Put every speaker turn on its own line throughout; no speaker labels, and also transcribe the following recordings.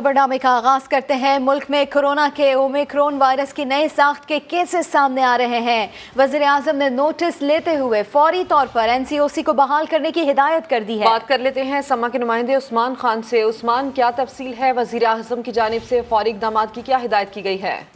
खबरनामे का आगाज करते हैं। मुल्क में कोरोना के ओमिक्रॉन वायरस की नए साख्त के केसेस सामने आ रहे हैं। वज़ीर आज़म ने नोटिस लेते हुए फौरी तौर पर NCOC को बहाल करने की हिदायत कर दी है। बात कर लेते हैं समा के नुमाइंदे उस्मान खान से। उस्मान, क्या तफसील है? वज़ीर आज़म की जानिब से फौरी इक़दामात की क्या हिदायत की गई है?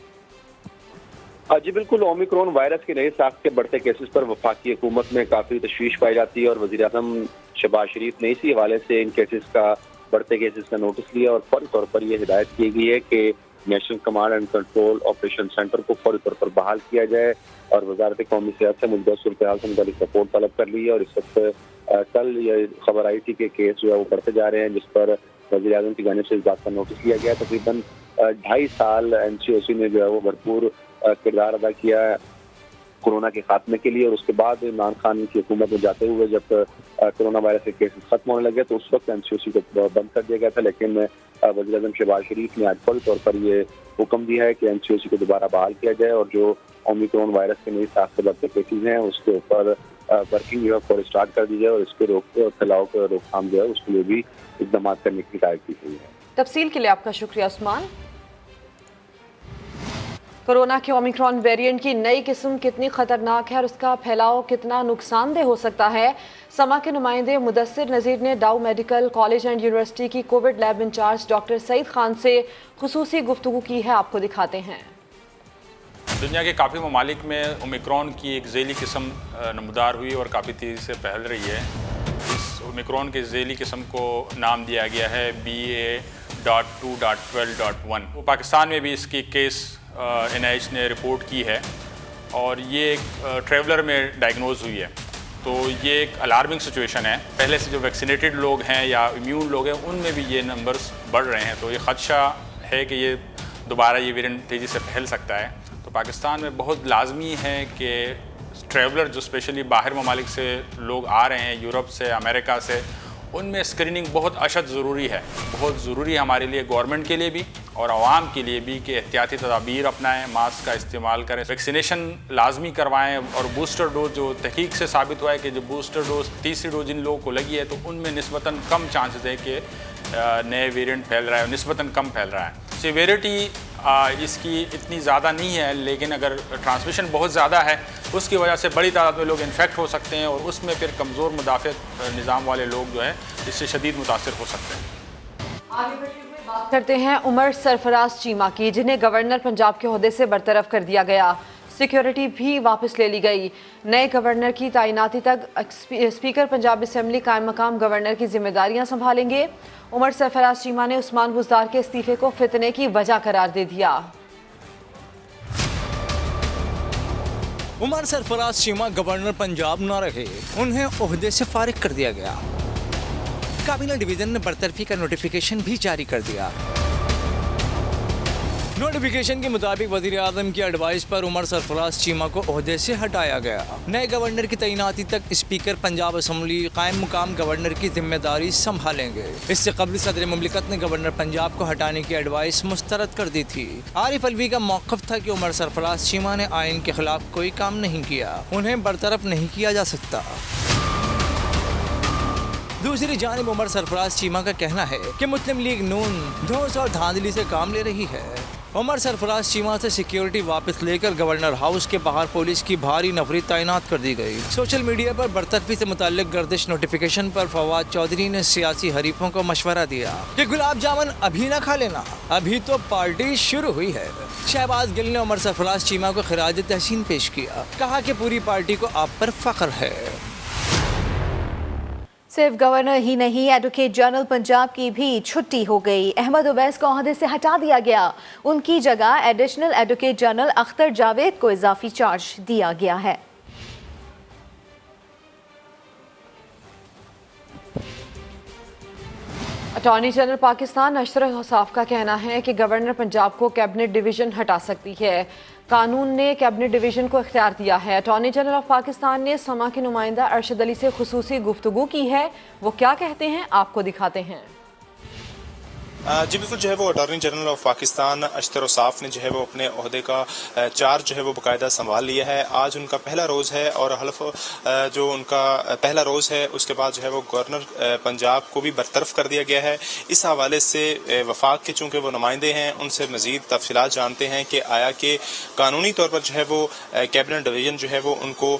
जी बिल्कुल, ओमिक्रॉन वायरस के नए साख्त के बढ़ते केसेस पर वफाकी हुकूमत में काफ़ी तशवीश पाई जाती है और वज़ीर आज़म शहबाज शरीफ ने इसी हवाले से इन केसेस का बढ़ते केसेस का नोटिस लिया और फौरी तौर पर यह हिदायत की गई है कि national command and control operation centre को फौरी तौर पर बहाल किया जाए और वजारत कौमी सेहत से मौजूदा सूरत हाल से मुतालिक रिपोर्ट तलब कर ली है। और इस वक्त कल ये खबर आई थी कि केस जो है वो बढ़ते जा रहे हैं, जिस पर वज़ीर आज़म की जानिब से इस बात का नोटिस लिया गया। तकरीबन 2.5 साल NCOC ने जो है वो भरपूर किरदार अदा किया है कोरोना के खात्मे के लिए। और उसके बाद इमरान खान की हुकूमत में जाते हुए जब कोरोना वायरस के केसेस खत्म होने लगे तो उस वक्त NCOC को बंद कर दिया गया था, लेकिन वज़ीर आज़म शहबाज शरीफ ने आज फौरी तौर पर ये हुक्म दिया है कि NCOC को दोबारा बहाल किया जाए और जो ओमिक्रॉन वायरस के नई साख्त से बढ़ते केसेस हैं उसके ऊपर वर्किंग जो है फौरी स्टार्ट कर दी जाए और इसके फैलाव को रोकथाम जो है उसके लिए भी इक़दाम करने की हिदायत की गई है।
तफसील के लिए आपका शुक्रिया उस्मान। कोरोना के ओमिक्रॉन वेरिएंट की नई किस्म कितनी खतरनाक है और उसका फैलाव कितना नुकसानदेह हो सकता है, समा के नुमाइंदे मुदस्सिर नज़ीर ने Dow medical college and university की Covid lab incharge doctor Saeed Khan से खुसूसी गुफ्तगू की है। आपको दिखाते हैं।
दुनिया के काफ़ी ममालिक में ओमिक्रॉन की एक झेली किस्म नमदार हुई और काफ़ी तेज़ी से फैल रही है। इस ओमिक्रॉन के झेली किस्म को नाम दिया गया है BA.2.12.1। वो पाकिस्तान में भी इसकी केस NIH ने रिपोर्ट की है और ये एक ट्रेवलर में डायग्नोज हुई है। तो ये एक अलार्मिंग सिचुएशन है। पहले से जो वैक्सीनेटेड लोग हैं या इम्यून लोग हैं उनमें भी ये नंबर्स बढ़ रहे हैं, तो ये ख़दशा है कि ये दोबारा ये वेरिएंट तेज़ी से फैल सकता है। तो पाकिस्तान में बहुत लाजमी है कि ट्रेवलर जो स्पेशली बाहर ममालिक से लोग आ रहे हैं, यूरोप से, अमेरिका से, उनमें स्क्रीनिंग बहुत अशद ज़रूरी है। बहुत ज़रूरी है हमारे लिए, गवर्नमेंट के लिए भी और आवाम के लिए भी, कि एहतियाती तदाबीर अपनाएं, मास्क का इस्तेमाल करें, वैक्सीनेशन लाजमी करवाएं और बूस्टर डोज जो तहकीक से साबित हुआ है कि जो बूस्टर डोज तीसरी डोज जिन लोगों को लगी है तो उनमें निस्बतन कम चांसेस है कि नए वेरिएंट फैल रहा है, निस्बतन कम फैल रहा है। सिवियरिटी इसकी इतनी ज़्यादा नहीं है, लेकिन अगर ट्रांसमिशन बहुत ज़्यादा है उसकी वजह से बड़ी तादाद में लोग इन्फेक्ट हो सकते हैं और उसमें फिर कमज़ोर मुदाफ़त निज़ाम वाले लोग जो है इससे शदीद मुतासर हो सकते हैं।
आगे बात करते हैं उमर सरफराज चीमा की, जिन्हें गवर्नर पंजाब के ओहदे से बरतरफ कर दिया गया। सिक्योरिटी भी वापस ले ली गई। नए गवर्नर की तैनाती तक स्पीकर पंजाब असम्बली कायम मकाम गवर्नर की जिम्मेदारियां संभालेंगे। उमर सरफराज चीमा ने उस्मान बुज़दार के इस्तीफे को फितने की वजह करार दे दिया।
उमर सरफराज चीमा गवर्नर पंजाब न रहे, उन्हें ओहदे से फारिग कर दिया गया। काबीना डिवीजन ने बरतरफी का नोटिफिकेशन भी जारी कर दिया। नोटिफिकेशन के मुताबिक वज़ीर आज़म की एडवाइस पर उमर सरफराज चीमा को ओहदे से हटाया गया। नए गवर्नर की तैनाती तक स्पीकर पंजाब असम्बली कायम मुकाम गवर्नर की जिम्मेदारी संभालेंगे। इससे कबल सदर मुमलिकत ने गवर्नर पंजाब को हटाने की एडवाइस मुस्तरद कर दी थी। आरिफ अलवी का मौक़िफ़ था कि उमर सरफराज चीमा ने आइन के खिलाफ कोई काम नहीं किया, उन्हें बरतरफ नहीं किया जा सकता। दूसरी जानिब उमर सरफराज चीमा का कहना है कि मुस्लिम लीग नून धौंस और धांधली से काम ले रही है। उमर सरफराज चीमा से सिक्योरिटी वापस लेकर गवर्नर हाउस के बाहर पुलिस की भारी नफरी तैनात कर दी गई। सोशल मीडिया पर बरतरफी से मुताल्लिक गर्दिश नोटिफिकेशन पर फवाद चौधरी ने सियासी हरीफों को मशवरा दिया कि गुलाब जामुन अभी ना खा लेना, अभी तो पार्टी शुरू हुई है। शहबाज गिल ने उमर सरफराज चीमा को खिराज तहसीन पेश किया, कहा कि पूरी पार्टी को आप पर फख्र है।
सिर्फ गवर्नर ही नहीं, एडवोकेट जनरल पंजाब की भी छुट्टी हो गई। अहमद उवैस को ओहदे से हटा दिया गया। उनकी जगह additional advocate general Akhtar Javed को इजाफी चार्ज दिया गया है। अटॉर्नी जनरल पाकिस्तान अशरफ हसाफ का कहना है कि गवर्नर पंजाब को कैबिनेट डिवीजन हटा सकती है। कानून ने कैबिनेट डिवीजन को इख्तियार दिया है। अटॉर्नी जनरल ऑफ पाकिस्तान ने समा के नुमाइंदा अरशद अली से खुसूसी गुफ्तगू की है। वो क्या कहते हैं आपको दिखाते हैं।
जी बिल्कुल, जो है वो attorney general of Pakistan Ashtar Ausaf ने जो है वो अपने ओहदे का चार्ज जो है वो बाकायदा संभाल लिया है। आज उनका पहला रोज़ है और हल्फ जो उनका पहला रोज़ है उसके बाद जो है वो गवर्नर पंजाब को भी बरतरफ कर दिया गया है। इस हवाले से वफाक के चूँकि वो नुमाइंदे हैं उनसे मज़ीद तफसीलात जानते हैं कि आया कि कानूनी तौर पर जो है वो कैबिनेट डिवीज़न जो है वो उनको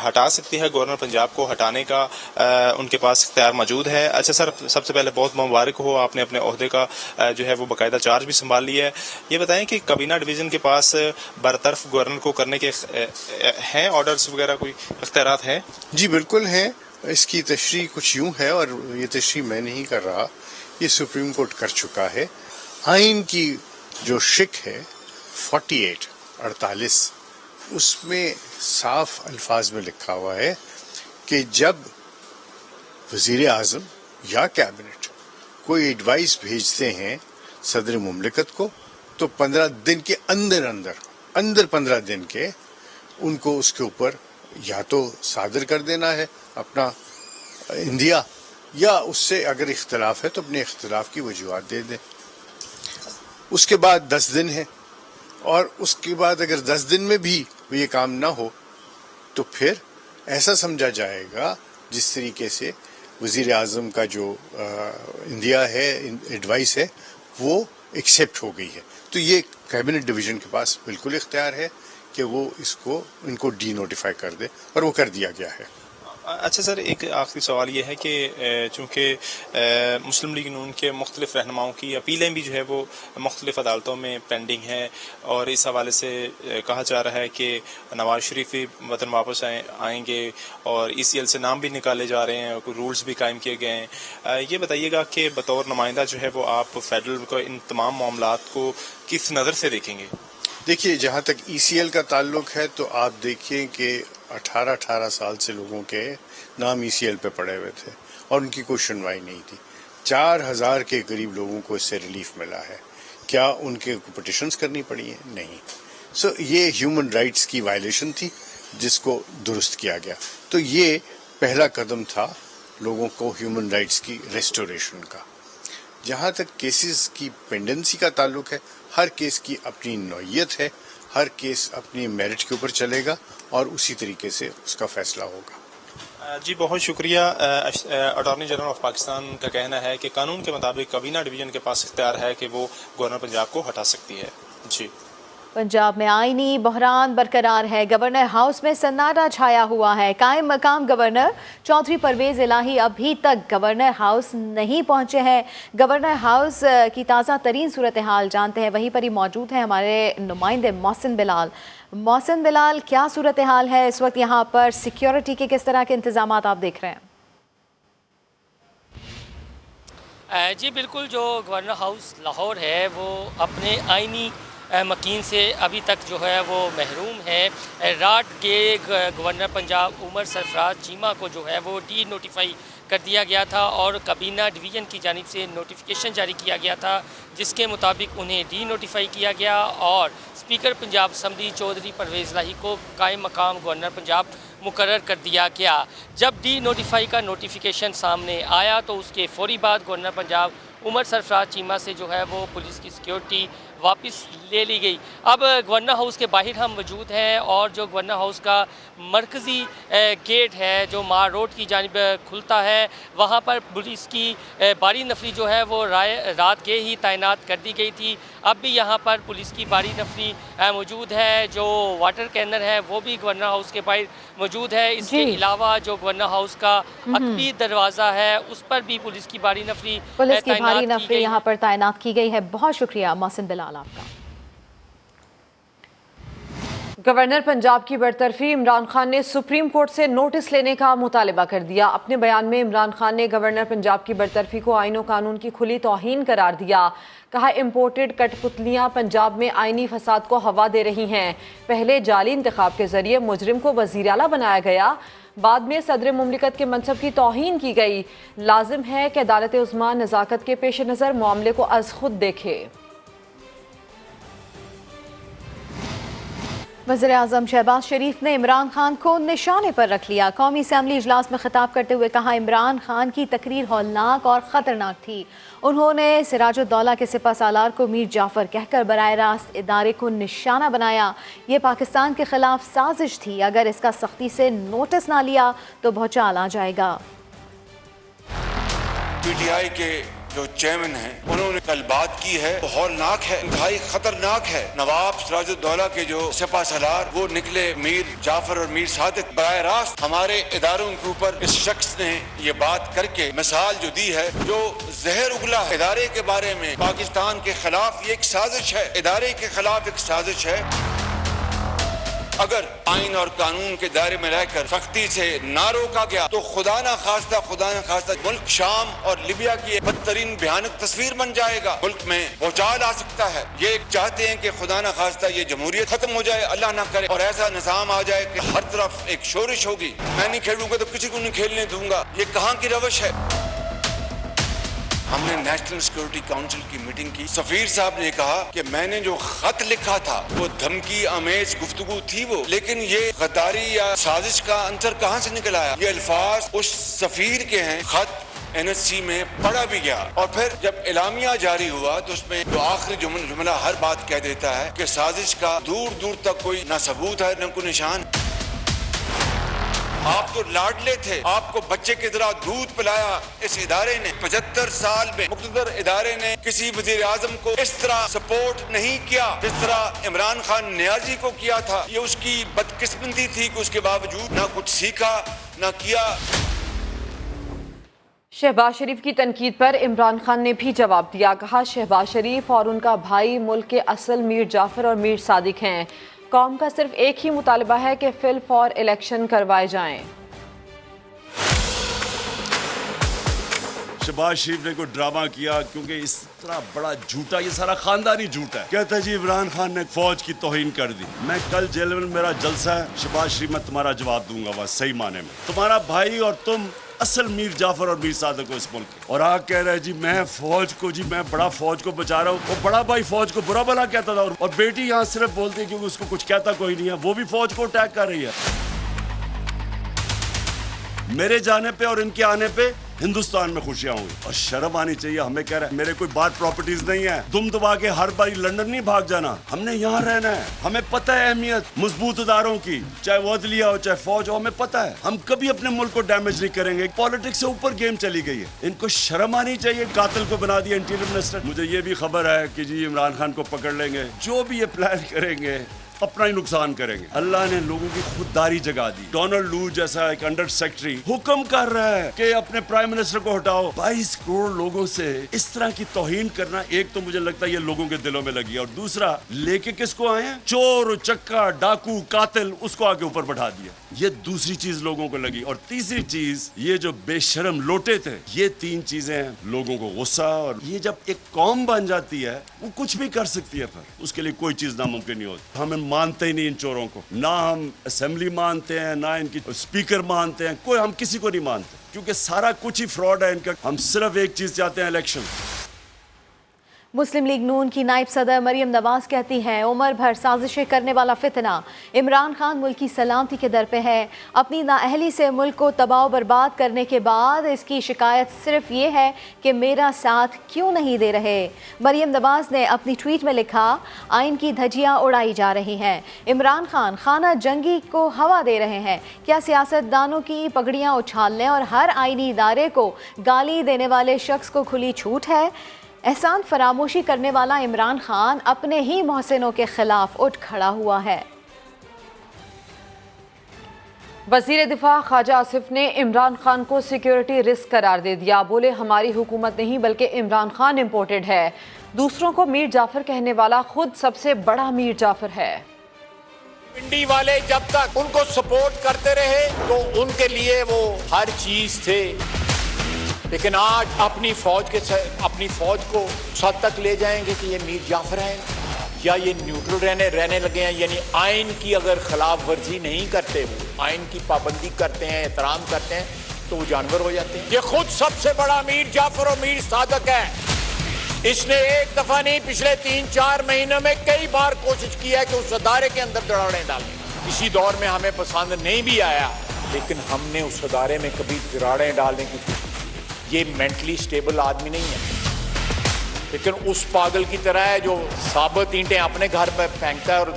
हटा सकती है, गवर्नर पंजाब को हटाने का उनके पास इख्तियार मौजूद है। अच्छा सर, सबसे पहले बहुत मुबारक हो, आपने अपने ओहदे का जो है वो बाकायदा चार्ज भी संभाल लिया है। ये बताएं कि काबीना डिवीज़न के पास बरतरफ गवर्नर को करने के हैं ऑर्डर्स वगैरह, कोई इख्तियारात हैं?
जी बिल्कुल हैं। इसकी तशरीह कुछ यूँ है, और ये तशरीह मैं नहीं कर रहा, ये सुप्रीम कोर्ट कर चुका है। आइन की जो शिक है 48 उसमें साफ अल्फाज में लिखा हुआ है कि जब वज़ीर आज़म या कैबिनेट कोई एडवाइस भेजते हैं सदर मुमलिकत को, तो 15 दिन के अंदर 15 दिन के उनको उसके ऊपर या तो सादर कर देना है अपना इंदिया, या उससे अगर इख्तलाफ है तो अपने इख्तलाफ की वजूहात दे दें। उसके बाद 10 दिन है, और उसके बाद अगर 10 दिन में भी ये काम ना हो तो फिर ऐसा समझा जाएगा जिस तरीके से वज़ीर आज़म का जो इंडिया है एडवाइस है वो एक्सेप्ट हो गई है। तो ये कैबिनेट डिवीज़न के पास बिल्कुल इख्तियार है कि वो इनको डी नोटिफाई कर दे, और वो कर दिया गया है।
अच्छा सर, एक आखिरी सवाल ये है कि चूँकि मुस्लिम लीग नून के मुख्तलिफ रहनुमाओं की अपीलें भी जो है वो मुख्तलिफ अदालतों में पेंडिंग हैं, और इस हवाले से कहा जा रहा है कि नवाज शरीफ भी वतन वापस आएंगे और ECL से नाम भी निकाले जा रहे हैं और कुछ रूल्स भी कायम किए गए हैं। ये बताइएगा कि बतौर नुमाइंदा जो है वो आप फेडरल को इन तमाम मामलात को किस नज़र से देखेंगे?
देखिए, जहाँ तक ECL का ताल्लुक है तो आप देखिए कि 18 साल से लोगों के नाम ECL पे पड़े हुए थे और उनकी कोई सुनवाई नहीं थी। 4000 के करीब लोगों को इससे रिलीफ मिला है। क्या उनके पिटिशंस करनी पड़ी है? नहीं। सो ये ह्यूमन राइट्स की वायलेशन थी जिसको दुरुस्त किया गया। तो ये पहला कदम था लोगों को ह्यूमन राइट्स की रेस्टोरेशन का। जहाँ तक केसेस की पेंडेंसी का ताल्लुक है, हर केस की अपनी नौइयत है, हर केस अपनी मेरिट के ऊपर चलेगा और उसी तरीके से उसका फैसला होगा।
जी बहुत शुक्रिया। अटॉर्नी जनरल ऑफ पाकिस्तान का कहना है कि कानून के मुताबिक काबीना डिवीज़न के पास इख्तियार है कि वो गवर्नर पंजाब को हटा सकती है। जी,
पंजाब में आईनी बहरान बरकरार है। गवर्नर हाउस में सन्नाटा छाया हुआ है। कायम मकाम गवर्नर चौधरी परवेज इलाही अभी तक गवर्नर हाउस नहीं पहुंचे हैं। गवर्नर हाउस की ताज़ा तरीन सूरत हाल जानते हैं, वहीं पर ही मौजूद हैं हमारे नुमाइंदे मोहसिन बिलाल। मोहसिन बिलाल, क्या सूरत हाल है इस वक्त यहाँ पर? सिक्योरिटी के किस तरह के इंतजाम आप देख रहे हैं?
जी बिल्कुल, जो गवर्नर हाउस लाहौर है वो अपने आइनी मकीन से अभी तक जो है वो महरूम है। रात के गवर्नर पंजाब उमर सरफराज चीमा को जो है वो डी नोटिफाई कर दिया गया था और काबीना डिवीज़न की जानिब से नोटिफिकेशन जारी किया गया था, जिसके मुताबिक उन्हें डी नोटिफाई किया गया और स्पीकर पंजाब असम्बली चौधरी परवेज़ इलाही को कायम मकाम गवर्नर पंजाब मुकर्रर कर दिया गया। जब डी नोटिफाई का नोटिफिकेशन सामने आया तो उसके फौरी बाद गवर्नर पंजाब उमर सरफराज चीमा से जो है वो पुलिस की सिक्योरिटी वापस ले ली गई। अब गवर्नर हाउस के बाहर हम मौजूद हैं और जो गवर्नर हाउस का मरकज़ी गेट है जो मार रोड की जानिब खुलता है, वहाँ पर पुलिस की बारी नफरी जो है वो रात के ही तैनात कर दी गई थी। अब भी यहाँ पर पुलिस की बारी नफरी मौजूद है। जो वाटर कैनर है वो भी गवर्नर हाउस के बाहर मौजूद है। इसके अलावा जो गवर्नर हाउस का अकबी दरवाज़ा है उस पर भी पुलिस की बारी नफरी
यहाँ पर तैनात की गई है। बहुत शुक्रिया मोहसिन बिलाल आपका।
गवर्नर पंजाब की बरतरफी, इमरान खान ने सुप्रीम कोर्ट से नोटिस लेने का मुतालबा कर दिया। अपने बयान में इमरान खान ने गवर्नर पंजाब की बरतरफी को आईन और कानून की खुली तौहीन करार दिया। कहा, इम्पोर्टेड कठपुतलियां पंजाब में आईनी फसाद को हवा दे रही हैं। पहले जाली इंतखाब के जरिए मुजरिम को वज़ीर आला बनाया गया, बाद में सदर मुमलिकत के मनसब की तौहीन की गई। लाजिम है कि अदालत उज़्मा नज़ाकत के पेश नज़र मामले को अज़ खुद देखे।
वज़ीर आज़म शहबाज शरीफ ने इमरान खान को निशाने पर रख लिया। कौमी असम्बली इजलास में खिताब करते हुए कहा, इमरान खान की तकरीर हौलनाक और ख़तरनाक थी। उन्होंने सिराजुद्दौला के सिपह सालार को मीर जाफ़र कहकर बराह रास्त इदारे को निशाना बनाया। ये पाकिस्तान के खिलाफ साजिश थी। अगर इसका सख्ती से नोटिस ना लिया तो भौचाल आ जाएगा।
पीटीआई के जो चेयरमैन हैं उन्होंने कल बात की है, हौलनाक है, इंतहाई खतरनाक है। नवाब सिराजुद्दौला के जो सिपह सालार वो निकले मीर जाफर और मीर सादिक बराह रास्त हमारे इदारों के ऊपर इस शख्स ने ये बात करके मिसाल जो दी है, जो जहर उगला है इदारे के बारे में, पाकिस्तान के खिलाफ ये एक साजिश है, इदारे के खिलाफ एक साजिश है। अगर आइन और कानून के दायरे में रहकर सख्ती से ना रोका गया तो खुदा ना खास्ता मुल्क शाम और लीबिया की बदतरीन भयानक तस्वीर बन जाएगा। मुल्क में भूचाल आ सकता है। ये चाहते हैं कि खुदा ना खास्ता ये जमहूरियत खत्म हो जाए, अल्लाह ना करे, और ऐसा निज़ाम आ जाए कि हर तरफ एक शोरिश होगी, मैं नहीं खेलूंगा तो किसी को नहीं खेलने दूंगा। ये कहाँ की रवश है? हमने नेशनल सिक्योरिटी काउंसिल की मीटिंग की। सफीर साहब ने कहा कि मैंने जो खत लिखा था वो धमकी आमेज गुफ्तगू थी वो, लेकिन ये गद्दारी या साजिश का अंतर कहाँ से निकल आया? ये अल्फाज उस सफीर के हैं, खत NSC में पढ़ा भी गया। और फिर जब एलामिया जारी हुआ तो उसमें जो आखिरी जुमला हर बात कह देता है कि साजिश का दूर दूर तक कोई न सबूत है न कोई निशान। आप तो लाडले थे, आपको बच्चे की तरह दूध पिलाया इस इदारे ने। 75 साल में मुक़्तदर इदारे ने किसी वज़ीर आज़म को इस तरह सपोर्ट नहीं किया जिस तरह इमरान खान नियाजी को किया था। ये उसकी बदकिस्मती थी कि उसके बावजूद ना कुछ सीखा ना किया।
शहबाज शरीफ की तनकीद पर इमरान खान ने भी जवाब दिया। कहा, शहबाज शरीफ और उनका भाई मुल्क के असल मीर जाफ़र और मीर सादिक हैं। कौम का सिर्फ एक ही मुतालबा है कि फिल फॉर इलेक्शन करवाए जाएं।
शहबाज शरीफ ने कोई ड्रामा किया, क्योंकि इस तरह बड़ा झूठा, ये सारा खानदानी झूठा है। कहता है जी इमरान खान ने फौज की तौहीन कर दी। मैं कल जेल में मेरा जलसा है, शहबाज शरीफ मैं तुम्हारा जवाब दूंगा बस सही माने में। तुम्हारा भाई और तुम असल मीर जाफर और मीर सादिक को इस मुल्क के, और आग कह रहा है जी मैं फौज को, जी मैं बड़ा फौज को बचा रहा हूँ। और बड़ा भाई फौज को बुरा भला कहता था, और बेटी यहाँ सिर्फ बोलती है क्योंकि उसको कुछ कहता कोई नहीं है, वो भी फौज को अटैक कर रही है। मेरे जाने पे और इनके आने पे हिंदुस्तान में खुशियां हुई, और शर्म आनी चाहिए हमें। कह रहा है मेरे कोई बात प्रॉपर्टीज नहीं है, दुम दबा के हर बार लंदन नहीं भाग जाना, हमने यहाँ रहना है। हमें पता है अहमियत मजबूत इदारों की, चाहे वो अदलिया हो चाहे फौज हो, हमें पता है। हम कभी अपने मुल्क को डैमेज नहीं करेंगे। पॉलिटिक्स से ऊपर गेम चली गई है, इनको शर्म आनी चाहिए। कातिल को बना दिया इंटीरियर मिनिस्टर। मुझे ये भी खबर है कि जी इमरान खान को पकड़ लेंगे, जो भी ये प्लान करेंगे अपना ही नुकसान करेंगे। अल्लाह ने लोगों की खुददारी जगा दी। डोनाल्ड लू जैसा एक अंडर सेक्रेटरी हुक्म कर रहा है कि अपने प्राइम मिनिस्टर को हटाओ। 22 करोड़ लोगों से इस तरह की तौहीन करना, एक तो मुझे लगता है ये लोगों के दिलों में लगी है, और दूसरा लेके किसको आए हैं? चोर, चक्का, डाकू, कातिल, उसको आगे ऊपर बढ़ा दिया। ये दूसरी चीज लोगों को लगी। और तीसरी चीज ये जो बेशरम लोटे थे, ये तीन चीजें लोगों को गुस्सा। और ये जब एक कौम बन जाती है वो कुछ भी कर सकती है, फिर उसके लिए कोई चीज नामुमकिन नहीं होती। हमें मानते ही नहीं इन चोरों को, ना हम असेंबली मानते हैं ना इनकी स्पीकर मानते हैं, कोई हम किसी को नहीं मानते, क्योंकि सारा कुछ ही फ्रॉड है इनका। हम सिर्फ एक चीज चाहते हैं, इलेक्शन।
मुस्लिम लीग नून की नायब सदर मरियम नवाज कहती हैं, उम्र भर साजिशें करने वाला फितना इमरान खान मुल्क की सलामती के दर पे है। अपनी नाअहली से मुल्क को तबाह बर्बाद करने के बाद इसकी शिकायत सिर्फ ये है कि मेरा साथ क्यों नहीं दे रहे। मरियम नवाज ने अपनी ट्वीट में लिखा, आइन की धज्जियाँ उड़ाई जा रही हैं, इमरान खान खाना जंगी को हवा दे रहे हैं। क्या सियासतदानों की पगड़ियाँ उछालने और हर आइनी इदारे को गाली देने वाले शख्स को खुली छूट है? एहसान फरामोशी करने वाला इमरान खान अपने ही मोहसिनों के खिलाफ उठ खड़ा हुआ है।
वज़ीर दिफा ख्वाजा आसिफ ने इमरान खान को सिक्योरिटी रिस्क करार दे दिया। बोले, हमारी हुकूमत नहीं बल्कि इमरान खान इम्पोर्टेड है। दूसरों को मीर जाफर कहने वाला खुद सबसे बड़ा मीर जाफर है।
पिंडी वाले जब तक उनको सपोर्ट करते रहे तो उनके लिए वो हर चीज थे, लेकिन आज अपनी फौज को सद तक ले जाएंगे कि ये मीर जाफर हैं या ये न्यूट्रल रहने लगे हैं। यानी आइन की अगर खिलाफ वर्जी नहीं करते, वो आइन की पाबंदी करते हैं, एहतराम करते हैं, तो वो जानवर हो जाते हैं। ये खुद सबसे बड़ा मीर जाफर और मीर सादिक है। इसने एक दफा नहीं पिछले 3-4 महीनों में कई बार कोशिश की है कि उस अदारे के अंदर दरारें डालें। किसी दौर में हमें पसंद नहीं भी आया, लेकिन हमने उस अदारे में कभी दरारें डालने की, ये मेंटली स्टेबल आदमी नहीं है, लेकिन उस पागल की तरह है जो साबुत ईंटें अपने घर पर फेंकता है और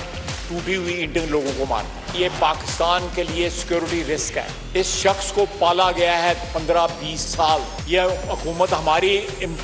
टूटी हुई ईंटें लोगों को मारता है। ये पाकिस्तान के लिए सिक्योरिटी रिस्क है। इस शख्स को पाला गया है 15-20 साल। ये हुकूमत हमारी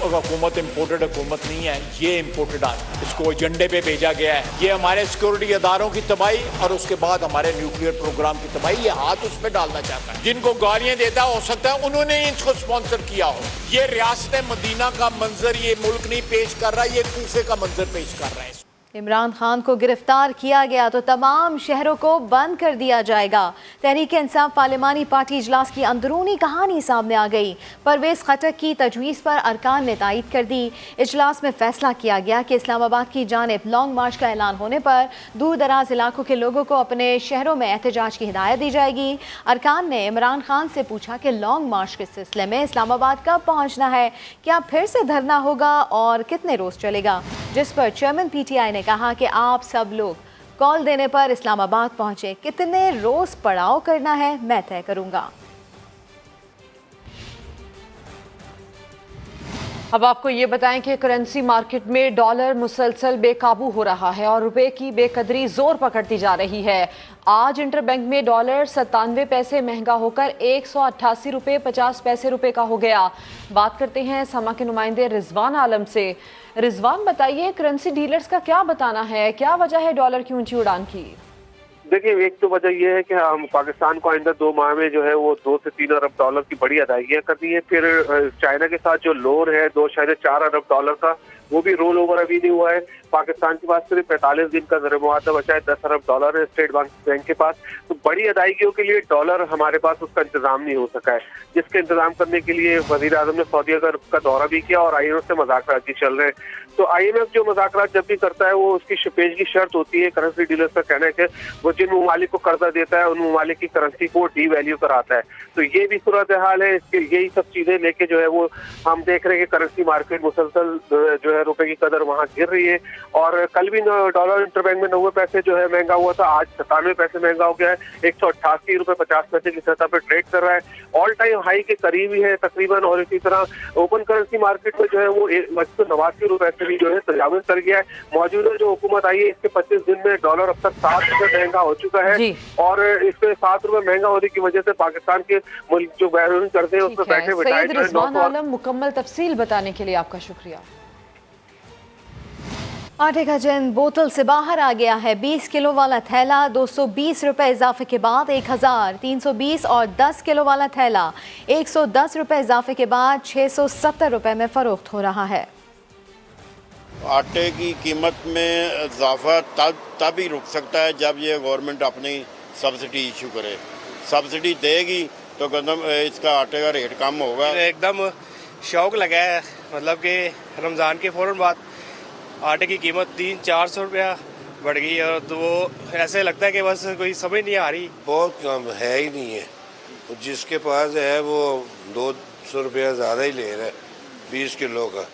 हुकूमत इम्पोर्टेड हुकूमत नहीं है, ये इम्पोर्टेड आदमी, इसको एजेंडे पे भेजा गया है। ये हमारे सिक्योरिटी अदारों की तबाही और उसके बाद हमारे न्यूक्लियर प्रोग्राम की तबाही, ये हाथ उसमें डालना चाहता है। जिनको गालियां देता हो सकता है उन्होंने इसको स्पॉन्सर किया हो। ये रियासत मदीना का मंजर ये मुल्क नहीं पेश कर रहा, ये कूफे का मंजर पेश कर रहा है।
इमरान खान को गिरफ्तार किया गया तो तमाम शहरों को बंद कर दिया जाएगा। तहरीक इंसाफ पार्लिमानी पार्टी इजलास की अंदरूनी कहानी सामने आ गई। परवेज खटक की तजवीज़ पर अरकान ने तायद कर दी। इजलास में फैसला किया गया कि इस्लामाबाद की जानिब लॉन्ग मार्च का ऐलान होने पर दूर दराज इलाकों के लोगों को अपने शहरों में एहतजाज की हिदायत दी जाएगी। अरकान ने इमरान खान से पूछा कि लॉन्ग मार्च के सिलसिले में इस्लामाबाद कब पहुँचना है, क्या फिर से धरना होगा और कितने रोज़ चलेगा, जिस पर चेयरमैन PTI ने कहा कि आप सब लोग कॉल देने पर इस्लामाबाद पहुंचे, कितने रोज पड़ाव करना है मैं तय करूंगा।
अब आपको ये बताएं कि करेंसी मार्केट में डॉलर मुसलसल बेकाबू हो रहा है और रुपए की बेकदरी जोर पकड़ती जा रही है। आज इंटरबैंक में डॉलर 97 पैसे महंगा होकर 188 रुपये 50 पैसे रुपए का हो गया। बात करते हैं समा के नुमाइंदे रिजवान आलम से। रिजवान, बताइए करेंसी डीलर्स का क्या बताना है, क्या वजह है डॉलर की ऊंची उड़ान की?
देखिए, एक तो वजह यह है कि हम पाकिस्तान को आइंदा 2 माह में जो है वो 2 से 3 अरब डॉलर की बड़ी अदायगियां करनी है। फिर चाइना के साथ जो लोन है 2 से 4 अरब डॉलर का, वो भी रोल ओवर अभी नहीं हुआ है। पाकिस्तान के पास सिर्फ 45 दिन का ज़र मुआवजा बचा है, 10 अरब डॉलर है स्टेट बैंक के पास। तो बड़ी अदायगियों के लिए डॉलर हमारे पास उसका इंतजाम नहीं हो सका है, जिसके इंतजाम करने के लिए वजीर आजम ने सऊदी का दौरा भी किया और IMF से मुज़ाकरात भी चल रहे हैं। तो IMF जो मुज़ाकरात जब भी करता है वो उसकी पेशगी शर्त होती है, करेंसी डीलर्स का कहना है कि वो जिन ममालिक को कर्जा देता है उन ममालिक की करेंसी को डीवैल्यू कराता है। तो ये भी सूरत हाल है। इसके यही सब चीजें लेके जो है वो हम देख रहे हैं कि करेंसी मार्केट मुसलसल जो है रुपए की कदर वहाँ गिर रही है। और कल भी डॉलर इंटरबैंक में 90 पैसे जो है महंगा हुआ था, आज 97 पैसे महंगा हो गया है। 188 रुपए 50 पैसे की सतह पर ट्रेड कर रहा है, ऑल टाइम हाई के करीब ही है तकरीबन। और इसी तरह ओपन करेंसी मार्केट में जो है वो 189 रुपए से भी जो है तजावुज कर गया है। मौजूदा जो हुकूमत आई है इसके 25 दिन में डॉलर अब तक 7 रुपए महंगा हो चुका है। और इसमें 7 रुपए महंगा होने की वजह से पाकिस्तान के मुल्क जो बैरून करते हैं उसमें बैठे बिठाए
रिजवान आलम, मुकम्मल तफसील बताने के लिए आपका शुक्रिया।
आटे का जन बोतल से बाहर आ गया है। 20 किलो वाला थैला 220 रुपए इजाफे के बाद 1320 और 10 किलो वाला थैला 110 रुपए इजाफे के बाद 670 रुपए में फरोख्त हो रहा है।
आटे की कीमत में इजाफा तब ही रुक सकता है जब ये गवर्नमेंट अपनी सब्सिडी इशू करे। सब्सिडी देगी तो गंदम इसका आटे का रेट कम होगा।
एकदम शौक लगा है, मतलब कि रमज़ान के फ़ौरन बाद आटे की कीमत 300-400 रुपया बढ़ गई है। तो वो ऐसे लगता है कि बस कोई समझ नहीं आ रही।
बहुत कम है ही नहीं है, जिसके पास है वो 200 रुपया ज़्यादा ही ले रहा है 20 किलो का।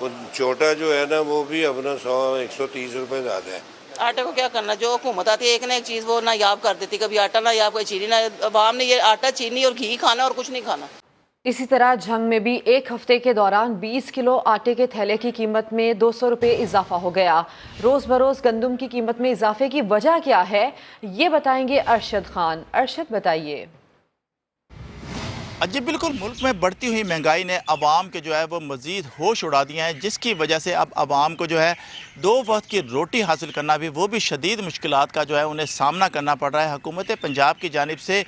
वो छोटा जो है ना वो भी अपना 100-130 रुपये ज़्यादा है।
आटे को क्या करना, जो हुकूमत आती है एक ना एक चीज़ वो नायाब कर देती, कभी आटा नायाब, कोई चीनी ना। अवाम ने ये आटा, चीनी और घी खाना और कुछ नहीं खाना।
इसी तरह झंग में भी एक हफ्ते के दौरान 20 किलो आटे के थैले की कीमत में 200 रुपये इजाफा हो गया। रोज़ बरोज़ गंदम की कीमत में इजाफे की वजह क्या है, ये बताएंगे अरशद खान। अरशद, बताइए।
जी बिल्कुल, मुल्क में बढ़ती हुई महंगाई ने अवाम के जो है वो मज़ीद होश उड़ा दिए हैं, जिसकी वजह से अब अवाम को जो है 2 वक्त की रोटी हासिल करना भी वो भी शदीद मुश्किलात का जो है उन्हें सामना करना पड़ रहा है। हुकूमत पंजाब की जानिब से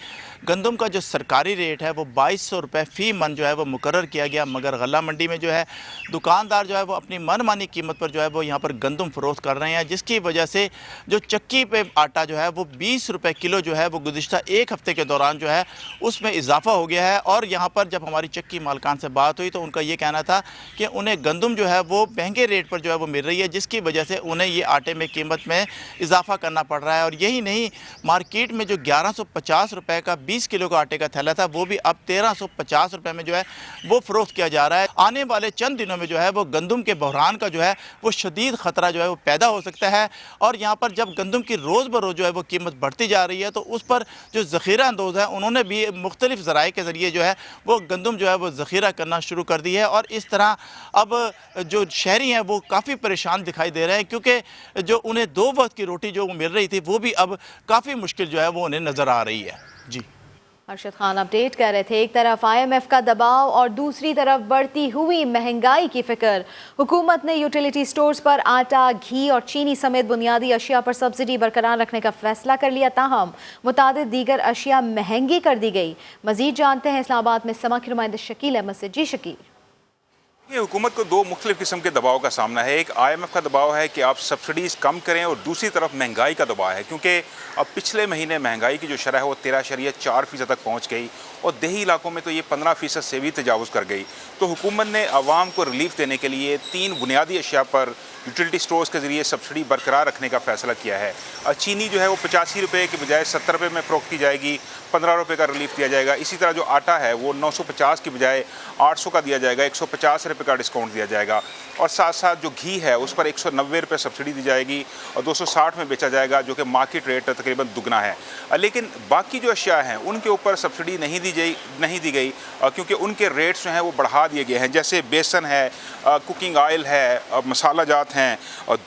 गंदम का जो सरकारी रेट है वो 2200 रुपये फ़ी मन जो है वो मुकर्रर किया गया, मगर गल्ला मंडी में जो है दुकानदार जो है वो अपनी मनमानी कीमत पर जो है वो यहाँ पर गंदम फ़रोख्त कर रहे हैं, जिसकी वजह से जो चक्की पे आटा जो है वो 20 रुपये किलो जो है वो गुज़िश्ता एक हफ़्ते के दौरान जो है उसमें इजाफा हो गया है। और यहाँ पर जब हमारी चक्की मालकान से बात हुई तो उनका ये कहना था कि उन्हें गंदम जो है वो महंगे रेट पर जो है वो मिल रही है, जिसकी वजह से उन्हें ये आटे में कीमत में इजाफा करना पड़ रहा है। और यही नहीं, मार्केट में जो 1150 रुपये का 20 किलो का आटे का थैला था वो भी अब 1350 रुपये में जो है वो फ़रोख्त किया जा रहा है। आने वाले चंद दिनों में जो है वो गंदम के बहरान का जो है वो शदीद ख़तरा जो है वो पैदा हो सकता है। और यहाँ पर जब गंदम की रोज़ ब रोज़ जो है वो कीमत बढ़ती जा रही है तो उस पर जो ज़ख़ीरा अंदोज़ है उन्होंने भी मुख्तलिफ़ ज़राए के ज़रिए जो है वो गंदम जो है वो ज़ख़ीरा करना शुरू कर दी है। और इस तरह अब जो शहरी हैं वो काफ़ी परेशान दिखाई दे रहे हैं क्योंकि जो उन्हें 2 वक्त की रोटी जो मिल रही थी वो भी अब काफ़ी मुश्किल जो है वो उन्हें नज़र आ रही है। जी
अरशद खान अपडेट कर रहे थे। एक तरफ IMF का दबाव और दूसरी तरफ बढ़ती हुई महंगाई की फिक्र। हुकूमत ने यूटिलिटी स्टोर्स पर आटा, घी और चीनी समेत बुनियादी अशिया पर सब्सिडी बरकरार रखने का फैसला कर लिया। ताहम मुतादिद दीगर अशिया महंगी कर दी गई। मजीद जानते हैं इस्लामाबाद में समा के नुमाइंदे शकील अहमद से। जी शकील।
ये हुकूमत को 2 मुख्तलिफ किस्म के दबाव का सामना है। एक IMF का दबाव है कि आप सब्सिडीज़ कम करें और दूसरी तरफ महंगाई का दबाव है क्योंकि अब पिछले महीने महंगाई की जो शरह है वो 13.4% तक पहुँच गई और देही इलाकों में तो ये 15% से भी तजावुज़ कर गई। तो हुकूमत ने आवाम को रिलीफ देने के लिए 3 बुनियादी अशिया पर यूटिलिटी स्टोर्स के ज़रिए सब्सिडी बरकरार रखने का फ़ैसला किया है। चीनी जो है वो 85 रुपये के बजाय 70 रुपये में फ़रोख्त की जाएगी, 15 रुपये का रिलीफ दिया जाएगा। इसी तरह जो आटा है वो 950 की बजाय 800 का दिया जाएगा, 150 रुपये का डिस्काउंट दिया जाएगा। और साथ साथ जो घी है उस पर 190 रुपये सब्सिडी दी जाएगी और 260 में बेचा जाएगा जो कि मार्केट रेट तकरीबन दुगना है। लेकिन बाकी जो अशिया हैं उनके ऊपर सब्सिडी नहीं दी गई क्योंकि उनके रेट्स जो हैं वो बढ़ा दिए गए हैं। जैसे बेसन है, कुकिंग ऑयल है, मसाला जात हैं,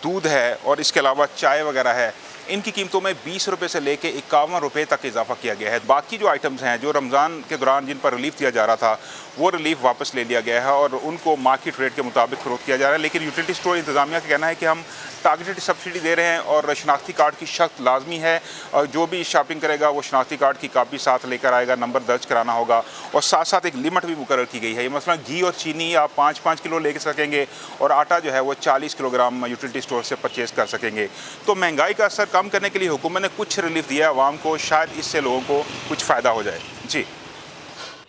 दूध है और इसके अलावा चाय वगैरह है। इनकी कीमतों में 20 रुपये से लेके 51 रुपये तक इजाफा किया गया है। बाकी जो आइटम्स हैं जो रमज़ान के दौरान जिन पर रिलीफ दिया जा रहा था वो रिलीफ वापस ले लिया गया है और उनको मार्केट रेट के मुताबिक फ़रोख्त किया जा रहा है। लेकिन यूटिलिटी स्टोर इंतज़ामिया का कहना है कि हम टारगेटेड सब्सिडी दे रहे हैं और शनाख्ती कार्ड की शर्त लाजमी है और जो भी शॉपिंग करेगा वो शनाख्ती कार्ड की कापी साथ लेकर आएगा, नंबर दर्ज कराना होगा और साथ साथ एक लिमिट भी मुकर्रर की गई है। मसलन घी और चीनी आप 5-5 किलो ले सकेंगे और आटा जो है वो 40 किलोग्राम यूटिलिटी स्टोर से परचेज़ कर सकेंगे। तो महंगाई का असर कम करने के लिए हुकूमत ने कुछ रिलीफ दिया है आवाम को, शायद इससे लोगों को कुछ फ़ायदा हो जाए। जी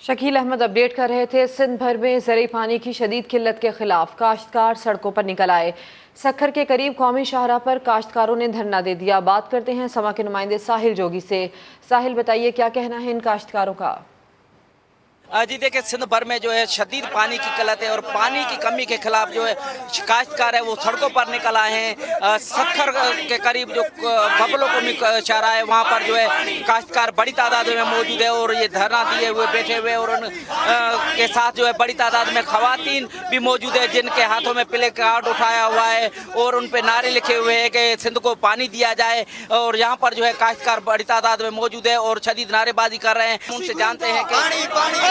शकील अहमद अपडेट कर रहे थे। सिंध भर में ज़राई पानी की शदीद किल्लत के खिलाफ काश्तकार सड़कों पर निकल आए। सखर के करीब कौमी शाहराह पर काश्तकारों ने धरना दे दिया। बात करते हैं समा के नुमाइंदे साहिल जोगी से। साहिल बताइए क्या कहना है इन काश्तकारों का?
जी देखिए सिंध भर में जो है शदीद पानी की किल्लत है और पानी की कमी के खिलाफ जो है काश्तकार है वो सड़कों पर निकल आए हैं। सखर के करीब जो बबलों को चारा है वहाँ पर जो है काश्तकार बड़ी तादाद में मौजूद है और ये धरना दिए हुए बैठे हुए और उन के साथ जो है बड़ी तादाद में खवातीन भी मौजूद है जिनके हाथों में प्ले कार्ड उठाया हुआ है और उन पर नारे लिखे हुए हैं कि सिंध को पानी दिया जाए। और यहाँ पर जो है काश्तकार बड़ी तादाद में मौजूद है और शदीद नारेबाजी कर रहे हैं। उनसे जानते हैं कि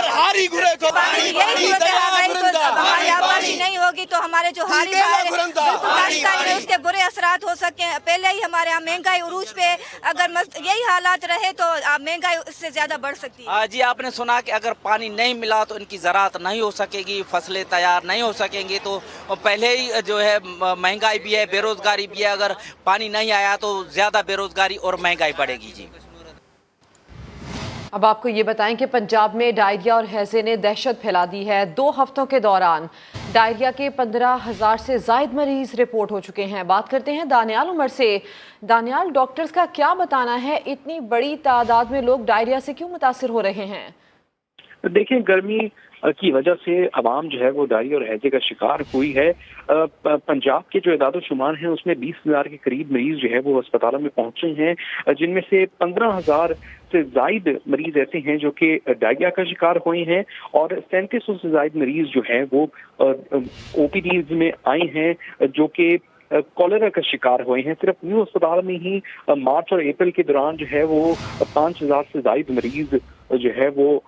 हारी घुरे तो हमारी आबादी नहीं होगी तो हमारे जो हारी है उसके बुरे असरात हो सकते हैं। पहले ही हमारे यहाँ महंगाई उरूज पे, अगर यही हालात रहे तो महंगाई उससे ज्यादा बढ़ सकती है।
जी आपने सुना कि अगर पानी नहीं मिला तो इनकी ज़राअत नहीं हो सकेगी, फसलें तैयार नहीं हो सकेंगी। तो पहले ही जो है महंगाई भी है, बेरोजगारी भी है। अगर पानी नहीं आया तो ज़्यादा बेरोजगारी और महंगाई बढ़ेगी। जी
अब आपको ये बताएं कि पंजाब में डायरिया और हैजे ने दहशत फैला दी है। 2 हफ्तों के दौरान डायरिया के 15,000 से ज़ायद मरीज रिपोर्ट हो चुके हैं। बात करते हैं दानियाल उमर से। दानियाल, डॉक्टर्स का क्या बताना है, इतनी बड़ी तादाद में लोग डायरिया से क्यों मुतासिर हो रहे हैं?
देखिए गर्मी की वजह से आवाम जो है वो डायरिया और हैजे का शिकार हुई है। पंजाब के जो इदाद-ओ-शुमार हैं उसमें 20,000 के करीब मरीज जो है वो अस्पतालों में पहुंचे हैं, जिनमें से 15,000 से जायद मरीज ऐसे हैं जो कि डायरिया का शिकार हुए हैं और 3700 से जायद मरीज जो है वो ओपीडीज में आए हैं जो कि कॉलेरा का शिकार हुए हैं। सिर्फ न्यू अस्पताल में ही मार्च और अप्रैल के दौरान जो है वो 5,000 से जायद मरीज जो है वो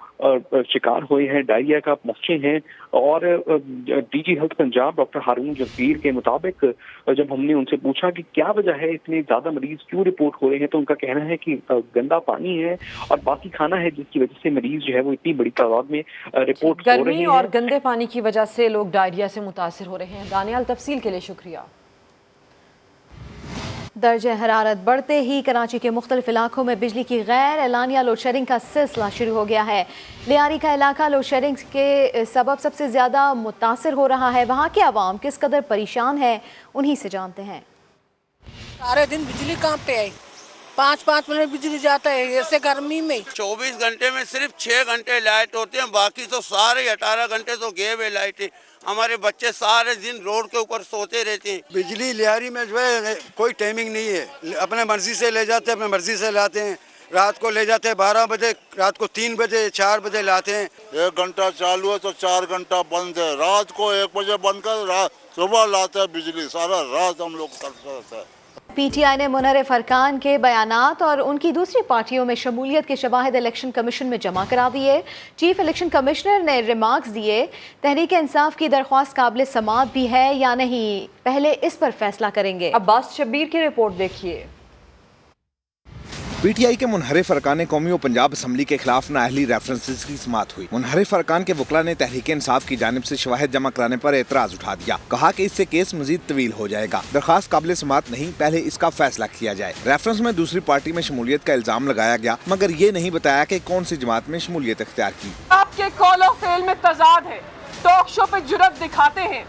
शिकार हुए हैं, डायरिया का पहुंचे हैं। और डीजी हेल्थ पंजाब डॉक्टर हारून जफीर के मुताबिक जब हमने उनसे पूछा कि क्या वजह है इतने ज़्यादा मरीज क्यों रिपोर्ट हो रहे हैं तो उनका कहना है कि गंदा पानी है और बाकी खाना है जिसकी वजह से मरीज जो है वो इतनी बड़ी तादाद में रिपोर्ट हो रहे हैं।
गर्मी और गंदे पानी की वजह से लोग डायरिया से मुतासिर हो रहे हैं। दानियाल, तफसील के लिए शुक्रिया।
दर्जे हरारत बढ़ते ही कराची के मुख्तलिफ इलाकों में बिजली की गैर एलानिया लोड शेडिंग का सिलसिला शुरू हो गया है। लियारी का इलाका लोड शेडिंग के सबब सबसे ज़्यादा मुतासिर हो रहा है। वहाँ के आवाम किस कदर परेशान है उन्हीं से जानते हैं।
सारे दिन बिजली कहाँ पे आई, 5-5 मिनट बिजली जाता है ऐसे गर्मी में।
24 घंटे में सिर्फ 6 घंटे लाइट होते हैं, बाकी तो सारे 18 घंटे तो गए हुए लाइट है। हमारे बच्चे सारे दिन रोड के ऊपर सोते रहते हैं।
बिजली लियारी में जो है कोई टाइमिंग नहीं है, अपने मर्जी से ले जाते हैं, अपने मर्जी से लाते हैं। रात को ले जाते हैं 12 बजे, रात को 3 बजे 4 बजे लाते हैं।
1 घंटा चालू है तो 4 घंटा बंद है। रात को 1 बजे बंद कर सुबह लाते हैं बिजली, सारा रात हम लोग करते रहते हैं।
पीटीआई ने मुनव्वर अरकान के बयानात और उनकी दूसरी पार्टियों में शमूलियत के शवाहिद इलेक्शन कमीशन में जमा करा दिए। चीफ इलेक्शन कमिश्नर ने रिमार्क्स दिए, तहरीक इंसाफ की दरख्वास्त काबिल समाअत भी है या नहीं, पहले इस पर फैसला करेंगे। अब्बास शब्बीर की रिपोर्ट देखिए।
पीटीआई के मुनहरिफ अरकान कौमी और पंजाब असम्बली के खिलाफ नाअहली रेफरेंसेस की समाअत हुई। मुनहरिफ अरकान के वकला ने तहरीक इंसाफ की जानिब से शवाहिद जमा कराने पर एतराज उठा दिया। कहा कि इससे केस मजीद तवील हो जाएगा। दरखास्त काबिल समाअत नहीं, पहले इसका फैसला किया जाए। रेफरेंस में दूसरी पार्टी में शमूलियत का इल्जाम लगाया गया, मगर ये नहीं बताया कि कौन सी जमात में शमूलियत इख्तियार की।
आपके कौलो फेल में तजाद है, टॉक शो पे जुर्रत दिखाते हैं,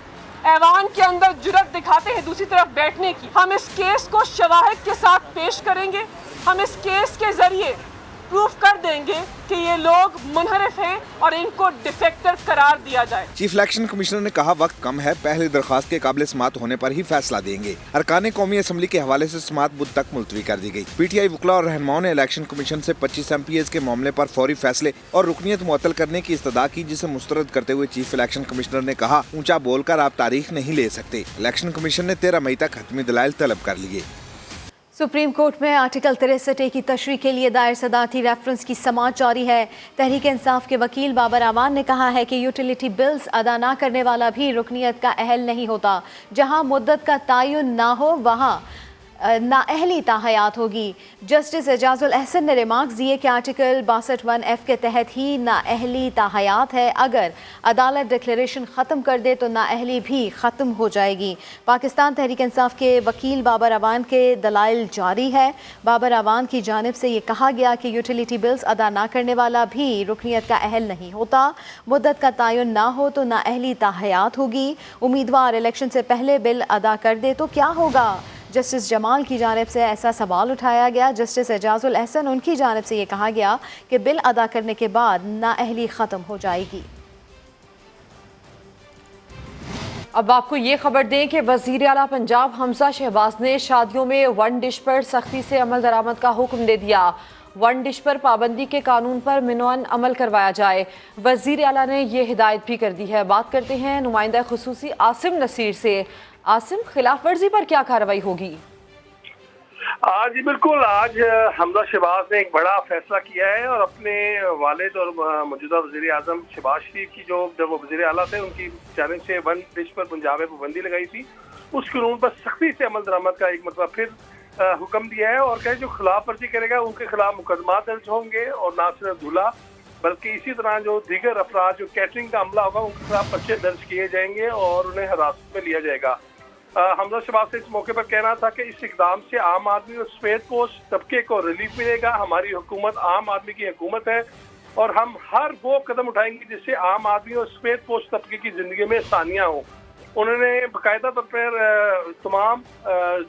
ऐवान के अंदर जुर्रत दिखाते हैं दूसरी तरफ बैठने की। हम इस केस को शवाहिद के साथ पेश करेंगे। हम इस केस के जरिए प्रूफ कर देंगे कि ये लोग मुनहरिफ हैं और इनको डिफेक्टर करार दिया जाए।
चीफ इलेक्शन कमिश्नर ने कहा वक्त कम है, पहले दरखास्त के काबिल समाअत होने पर ही फैसला देंगे। अरकान कौमी असम्बली के हवाले से समाअत बुध तक मुलतवी कर दी गई। पीटीआई वकला और रहनुमाओं ने इलेक्शन कमीशन से 25 MPs के मामले पर फौरी फैसले और रुकनीत मुअत्तल करने की इस्तदा की, जिसे मुस्तरद करते हुए चीफ इलेक्शन कमिश्नर ने कहा, ऊंचा बोलकर आप तारीख नहीं ले सकते। इलेक्शन कमीशन ने 13 मई तक हतमी दलाइल तलब कर लिए।
सुप्रीम कोर्ट में आर्टिकल 63 की तशरीह के लिए दायर सदारती रेफरेंस की समाअत जारी है। तहरीक इंसाफ के वकील बाबर आवान ने कहा है कि यूटिलिटी बिल्स अदा ना करने वाला भी रुकनियत का अहल नहीं होता। जहां मुद्दत का तयन ना हो वहां नाअहली ताहयात होगी। जस्टिस एजाजुल अहसन ने रिमार्क्स दिए कि आर्टिकल 62(1)F के तहत ही नाअहली ताहयात है। अगर अदालत डिक्लेरेशन ख़त्म कर दे तो नाअहली भी ख़त्म हो जाएगी। पाकिस्तान तहरीक इंसाफ के वकील बाबर आवान के दलाइल जारी है। बाबर आवान की जानिब से ये कहा गया कि यूटिलिटी बिल्स अदा ना करने वाला भी रुकनियत का अहल नहीं होता। मुद्दत का तयन ना हो तो नाअहली ताहयात होगी। उम्मीदवार इलेक्शन से पहले बिल अदा कर दे तो क्या होगा? जस्टिस जमाल की जानिब से ऐसा सवाल उठाया गया। जस्टिस एजाजुल अहसन उनकी जानिब से ये कहा गया कि बिल अदा करने के बाद नाअहली ख़त्म हो जाएगी।
अब आपको ये खबर दें कि वज़ीर आला पंजाब हमजा शहबाज ने शादियों में वन डिश पर सख्ती से अमल दरामद का हुक्म दे दिया। वन डिश पर पाबंदी के कानून पर मिनवन अमल करवाया जाए। वज़ीर आला ने ये हिदायत भी कर दी है। बात करते हैं नुमाइंदा खुसूसी आसिम नसीर से। आसिम, खिलाफ वर्जी पर क्या कार्रवाई होगी?
जी बिल्कुल, आज हमजा शहबाज ने एक बड़ा फैसला किया है और अपने वालिद और मौजूदा वज़ीर आज़म शहबाज शरीफ की जो जब वो वज़ीर आला थे उनकी जानिब से वन डिश पर पंजाब में पाबंदी लगाई थी, उस कानून पर सख्ती से अमल दरामद का एक मतलब फिर हुक्म दिया है और कहे जो खिलाफ वर्जी करेगा उनके खिलाफ मुकदमा दर्ज होंगे और ना सिर्फ दूल्हा बल्कि इसी तरह जो दीगर अफराद जो कैटरिंग का अमला होगा उनके खिलाफ पर्चे दर्ज किए जाएंगे और उन्हें हिरासत में लिया जाएगा। हमजा शहबाज से इस मौके पर कहना था कि इस इकदाम से आम आदमी और सफेद पोश तबके को रिलीफ मिलेगा। हमारी हुकूमत आम आदमी की हुकूमत है और हम हर वो कदम उठाएंगे जिससे आम आदमी और सफेद पोश तबके की जिंदगी में आसानियाँ हों। उन्होंने बाकायदा तौर पर तमाम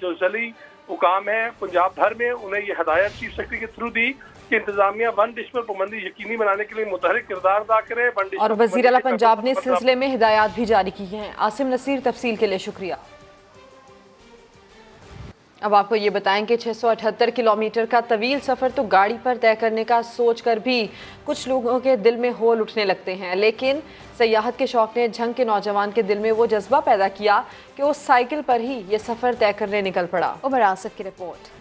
जो ज़ली हुकाम है पंजाब भर में उन्हें ये हदायत चीफ सेक्रेटरी के थ्रू दी कि इंतजामिया वन डिश पर पाबंदी यकीनी बनाने के लिए मुतहरिक किरदार अदा करे।
और वज़ीर आला पंजाब ने इस सिलसिले में हिदायत भी जारी की हैं। आसिम नसीर, तफसील के लिए शुक्रिया। अब आपको ये बताएं कि 678 किलोमीटर का तवील सफ़र तो गाड़ी पर तय करने का सोच कर भी कुछ लोगों के दिल में होल उठने लगते हैं, लेकिन सयाहत के शौक ने झंग के नौजवान के दिल में वो जज्बा पैदा किया कि वो साइकिल पर ही ये सफ़र तय करने निकल पड़ा।
उमर आसिफ की रिपोर्ट।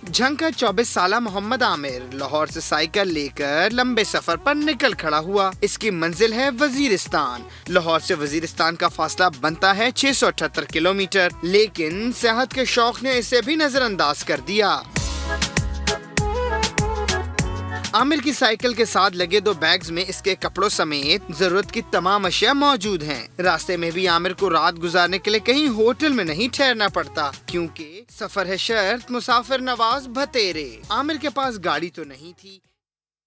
झंग का 24 साला मोहम्मद आमिर लाहौर से साइकिल लेकर लंबे सफर पर निकल खड़ा हुआ। इसकी मंजिल है वजीरिस्तान। लाहौर से वजीरिस्तान का फासला बनता है 678 किलोमीटर, लेकिन सेहत के शौक ने इसे भी नजरअंदाज कर दिया। आमिर की साइकिल के साथ लगे 2 बैग्स में इसके कपड़ों समेत जरूरत की तमाम अशिया मौजूद हैं। रास्ते में भी आमिर को रात गुजारने के लिए कहीं होटल में नहीं ठहरना पड़ता, क्योंकि सफर है शर्त मुसाफिर नवाज भतेरे। आमिर के पास गाड़ी तो नहीं थी,